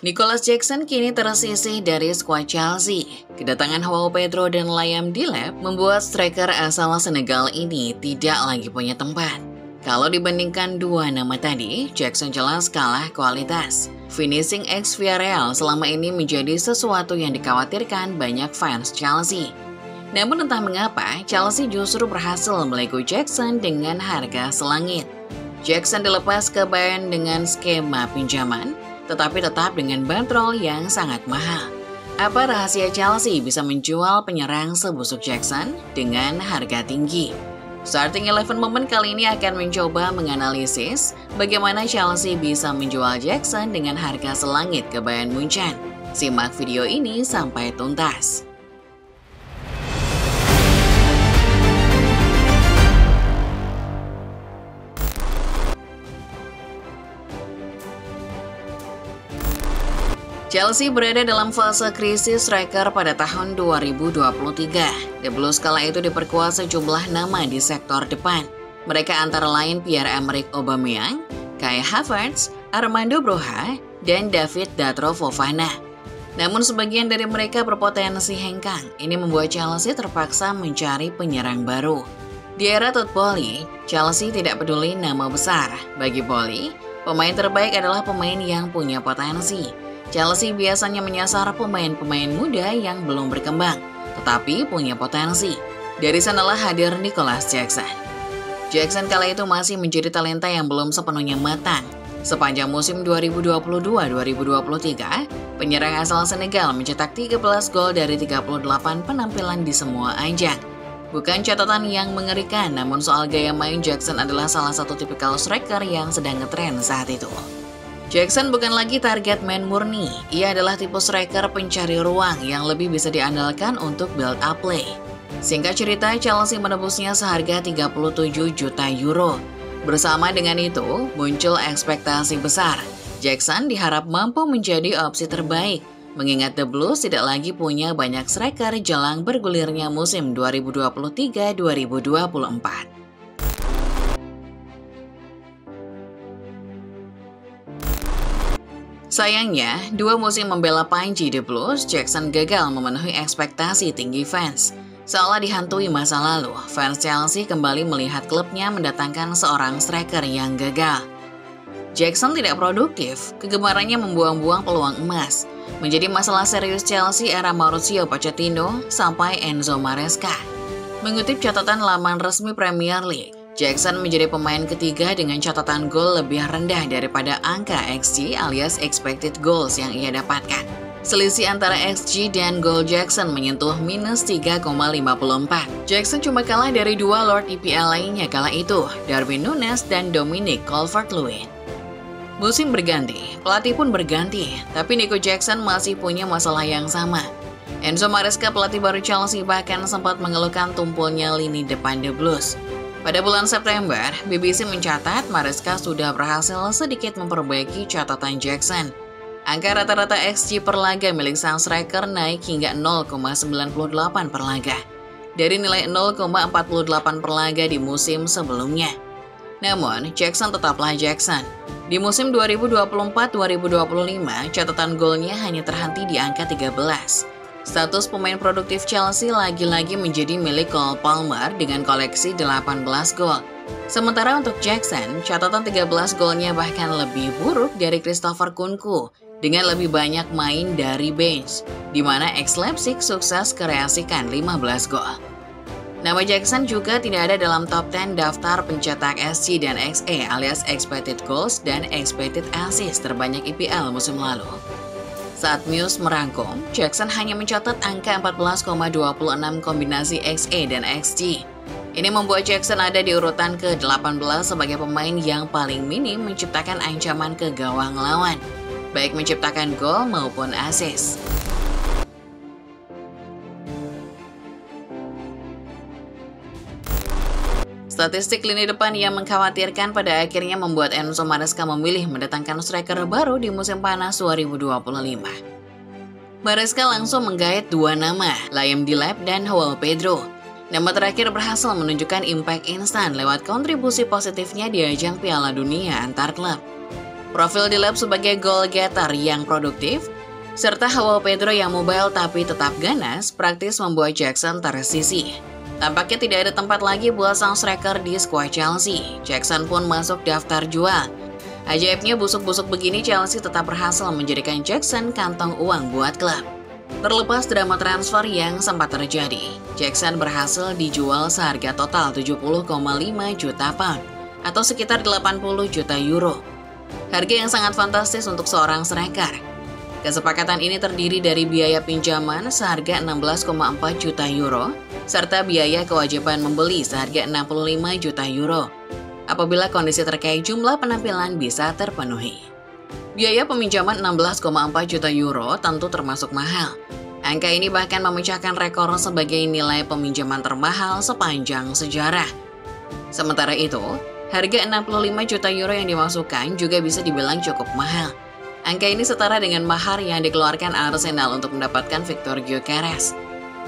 Nicholas Jackson kini tersisih dari skuad Chelsea. Kedatangan Joao Pedro dan Liam Delap membuat striker asal Senegal ini tidak lagi punya tempat. Kalau dibandingkan dua nama tadi, Jackson jelas kalah kualitas. Finishing ex Villarreal selama ini menjadi sesuatu yang dikhawatirkan banyak fans Chelsea. Namun entah mengapa, Chelsea justru berhasil melego Jackson dengan harga selangit. Jackson dilepas ke Bayern dengan skema pinjaman, tetapi tetap dengan bandrol yang sangat mahal. Apa rahasia Chelsea bisa menjual penyerang sebusuk Jackson dengan harga tinggi? Starting 11 Moment kali ini akan mencoba menganalisis bagaimana Chelsea bisa menjual Jackson dengan harga selangit ke Bayern Munchen. Simak video ini sampai tuntas. Chelsea berada dalam fase krisis striker pada tahun 2023. The Blues kala itu diperkuat sejumlah nama di sektor depan. Mereka antara lain Pierre-Emerick Aubameyang, Kai Havertz, Armando Broja, dan David Datro Fofana. Namun sebagian dari mereka berpotensi hengkang. Ini membuat Chelsea terpaksa mencari penyerang baru. Di era Todd Boehly, Chelsea tidak peduli nama besar. Bagi Boehly, pemain terbaik adalah pemain yang punya potensi. Chelsea biasanya menyasar pemain-pemain muda yang belum berkembang, tetapi punya potensi. Dari sanalah hadir Nicholas Jackson. Jackson kala itu masih menjadi talenta yang belum sepenuhnya matang. Sepanjang musim 2022-2023, penyerang asal Senegal mencetak 13 gol dari 38 penampilan di semua ajang. Bukan catatan yang mengerikan, namun soal gaya main Jackson adalah salah satu tipikal striker yang sedang ngetren saat itu. Jackson bukan lagi target man murni, ia adalah tipe striker pencari ruang yang lebih bisa diandalkan untuk build up play. Singkat cerita, Chelsea menebusnya seharga 37 juta euro. Bersama dengan itu, muncul ekspektasi besar. Jackson diharap mampu menjadi opsi terbaik, mengingat The Blues tidak lagi punya banyak striker jelang bergulirnya musim 2023-2024. Sayangnya, dua musim membela Panji The Blues, Jackson gagal memenuhi ekspektasi tinggi fans. Seolah dihantui masa lalu, fans Chelsea kembali melihat klubnya mendatangkan seorang striker yang gagal. Jackson tidak produktif, kegemarannya membuang-buang peluang emas. Menjadi masalah serius Chelsea era Mauricio Pochettino sampai Enzo Maresca. Mengutip catatan laman resmi Premier League, Jackson menjadi pemain ketiga dengan catatan gol lebih rendah daripada angka XG alias expected goals yang ia dapatkan. Selisih antara XG dan gol Jackson menyentuh minus 3,54. Jackson cuma kalah dari dua Lord EPL lainnya kala itu, Darwin Núñez dan Dominic Calvert-Lewin. Musim berganti, pelatih pun berganti, tapi Nico Jackson masih punya masalah yang sama. Enzo Maresca, pelatih baru Chelsea, bahkan sempat mengeluhkan tumpulnya lini depan The Blues. Pada bulan September, BBC mencatat Maresca sudah berhasil sedikit memperbaiki catatan Jackson. Angka rata-rata XG per laga milik sang striker naik hingga 0,98 per laga, dari nilai 0,48 per laga di musim sebelumnya. Namun, Jackson tetaplah Jackson. Di musim 2024-2025, catatan golnya hanya terhenti di angka 13. Status pemain produktif Chelsea lagi-lagi menjadi milik Cole Palmer dengan koleksi 18 gol. Sementara untuk Jackson, catatan 13 golnya bahkan lebih buruk dari Christopher Nkunku dengan lebih banyak main dari bench, di mana ex-Leipzig sukses kreasikan 15 gol. Nama Jackson juga tidak ada dalam top 10 daftar pencetak SC dan XE alias expected goals dan expected assist terbanyak IPL musim lalu. Saat Muse merangkum, Jackson hanya mencatat angka 14,26 kombinasi XE dan XG. Ini membuat Jackson ada di urutan ke-18 sebagai pemain yang paling minim menciptakan ancaman ke gawang lawan, baik menciptakan gol maupun assist. Statistik lini depan yang mengkhawatirkan pada akhirnya membuat Enzo Maresca memilih mendatangkan striker baru di musim panas 2025. Maresca langsung menggait dua nama, Liam Delap dan Joao Pedro. Nama terakhir berhasil menunjukkan impact instan lewat kontribusi positifnya di ajang Piala Dunia antar klub. Profil Delap sebagai goal getter yang produktif, serta Joao Pedro yang mobile tapi tetap ganas, praktis membuat Jackson tersisih. Tampaknya tidak ada tempat lagi buat sang striker di skuad Chelsea. Jackson pun masuk daftar jual. Ajaibnya busuk-busuk begini Chelsea tetap berhasil menjadikan Jackson kantong uang buat klub. Terlepas drama transfer yang sempat terjadi, Jackson berhasil dijual seharga total 70,5 juta pound atau sekitar 80 juta euro. Harga yang sangat fantastis untuk seorang striker. Kesepakatan ini terdiri dari biaya pinjaman seharga 16,4 juta euro, serta biaya kewajiban membeli seharga 65 juta euro, apabila kondisi terkait jumlah penampilan bisa terpenuhi. Biaya peminjaman 16,4 juta euro tentu termasuk mahal. Angka ini bahkan memecahkan rekor sebagai nilai peminjaman termahal sepanjang sejarah. Sementara itu, harga 65 juta euro yang dimasukkan juga bisa dibilang cukup mahal. Angka ini setara dengan mahar yang dikeluarkan Arsenal untuk mendapatkan Victor Gyökeres.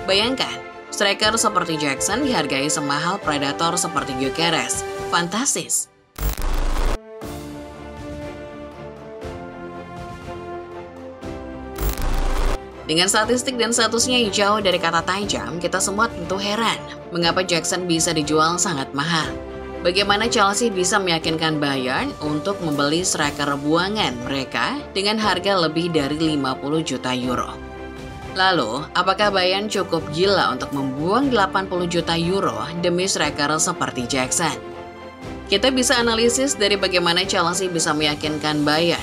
Bayangkan, striker seperti Jackson dihargai semahal predator seperti Gyökeres. Fantastis! Dengan statistik dan statusnya yang jauh dari kata tajam, kita semua tentu heran mengapa Jackson bisa dijual sangat mahal. Bagaimana Chelsea bisa meyakinkan Bayern untuk membeli striker buangan mereka dengan harga lebih dari 50 juta euro. Lalu, apakah Bayern cukup gila untuk membuang 80 juta euro demi striker seperti Jackson? Kita bisa analisis dari bagaimana Chelsea bisa meyakinkan Bayern.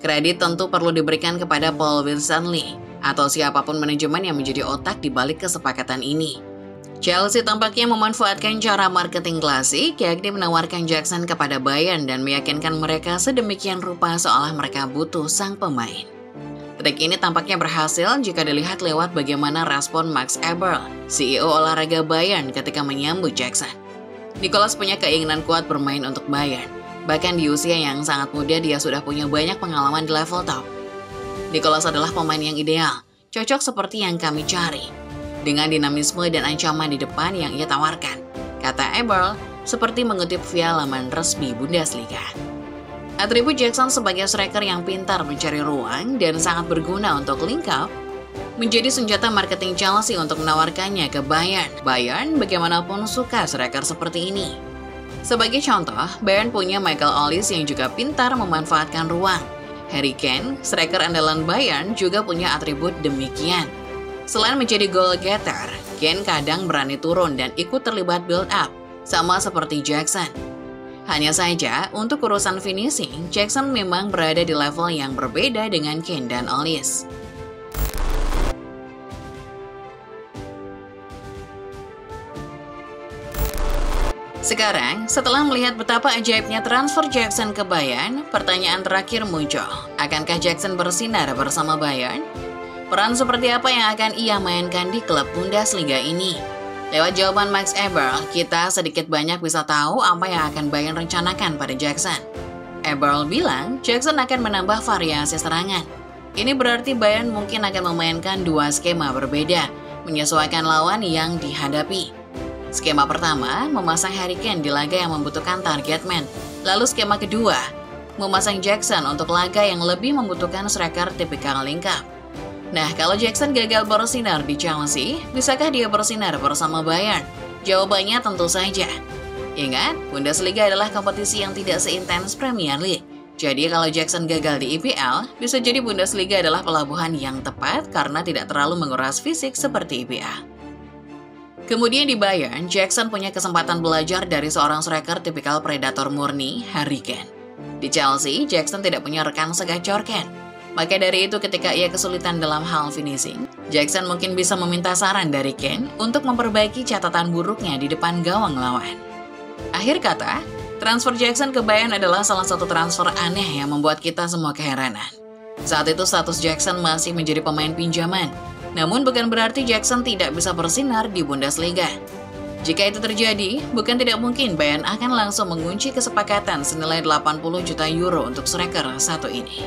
Kredit tentu perlu diberikan kepada Paul Vincent-Lee atau siapapun manajemen yang menjadi otak di balik kesepakatan ini. Chelsea tampaknya memanfaatkan cara marketing klasik, yakni menawarkan Jackson kepada Bayern dan meyakinkan mereka sedemikian rupa seolah mereka butuh sang pemain. Trik ini tampaknya berhasil jika dilihat lewat bagaimana respon Max Eberl, CEO olahraga Bayern ketika menyambut Jackson. Nicholas punya keinginan kuat bermain untuk Bayern. Bahkan di usia yang sangat muda dia sudah punya banyak pengalaman di level top. Nicholas adalah pemain yang ideal, cocok seperti yang kami cari, dengan dinamisme dan ancaman di depan yang ia tawarkan, kata Eberl, seperti mengutip via laman resmi Bundesliga. Atribut Jackson sebagai striker yang pintar mencari ruang dan sangat berguna untuk link up, menjadi senjata marketing Chelsea untuk menawarkannya ke Bayern. Bayern bagaimanapun suka striker seperti ini. Sebagai contoh, Bayern punya Michael Olise yang juga pintar memanfaatkan ruang. Harry Kane, striker andalan Bayern, juga punya atribut demikian. Selain menjadi goal getter, Kane kadang berani turun dan ikut terlibat build up, sama seperti Jackson. Hanya saja, untuk urusan finishing, Jackson memang berada di level yang berbeda dengan Kane dan Olise. Sekarang, setelah melihat betapa ajaibnya transfer Jackson ke Bayern, pertanyaan terakhir muncul. Akankah Jackson bersinar bersama Bayern? Peran seperti apa yang akan ia mainkan di klub Bundesliga ini? Lewat jawaban Max Eberl, kita sedikit banyak bisa tahu apa yang akan Bayern rencanakan pada Jackson. Eberl bilang Jackson akan menambah variasi serangan. Ini berarti Bayern mungkin akan memainkan dua skema berbeda, menyesuaikan lawan yang dihadapi. Skema pertama, memasang Harry Kane di laga yang membutuhkan target man. Lalu skema kedua, memasang Jackson untuk laga yang lebih membutuhkan striker tipikal link up. Nah, kalau Jackson gagal bersinar di Chelsea, bisakah dia bersinar bersama Bayern? Jawabannya tentu saja. Ingat, Bundesliga adalah kompetisi yang tidak seintens Premier League. Jadi kalau Jackson gagal di IPL, bisa jadi Bundesliga adalah pelabuhan yang tepat karena tidak terlalu menguras fisik seperti IPL. Kemudian di Bayern, Jackson punya kesempatan belajar dari seorang striker tipikal predator murni, Harry Kane. Di Chelsea, Jackson tidak punya rekan segacor Kane. Maka dari itu ketika ia kesulitan dalam hal finishing, Jackson mungkin bisa meminta saran dari Kane untuk memperbaiki catatan buruknya di depan gawang lawan. Akhir kata, transfer Jackson ke Bayern adalah salah satu transfer aneh yang membuat kita semua keheranan. Saat itu status Jackson masih menjadi pemain pinjaman. Namun bukan berarti Jackson tidak bisa bersinar di Bundesliga. Jika itu terjadi, bukan tidak mungkin Bayern akan langsung mengunci kesepakatan senilai 80 juta euro untuk striker satu ini.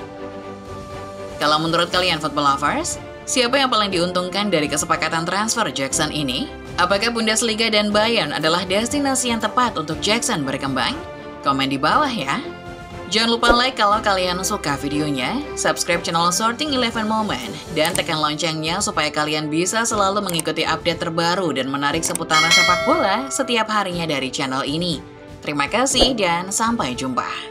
Kalau menurut kalian football lovers, siapa yang paling diuntungkan dari kesepakatan transfer Jackson ini? Apakah Bundesliga dan Bayern adalah destinasi yang tepat untuk Jackson berkembang? Komen di bawah ya. Jangan lupa like kalau kalian suka videonya, subscribe channel Sorting 11 Moment, dan tekan loncengnya supaya kalian bisa selalu mengikuti update terbaru dan menarik seputaran sepak bola setiap harinya dari channel ini. Terima kasih dan sampai jumpa.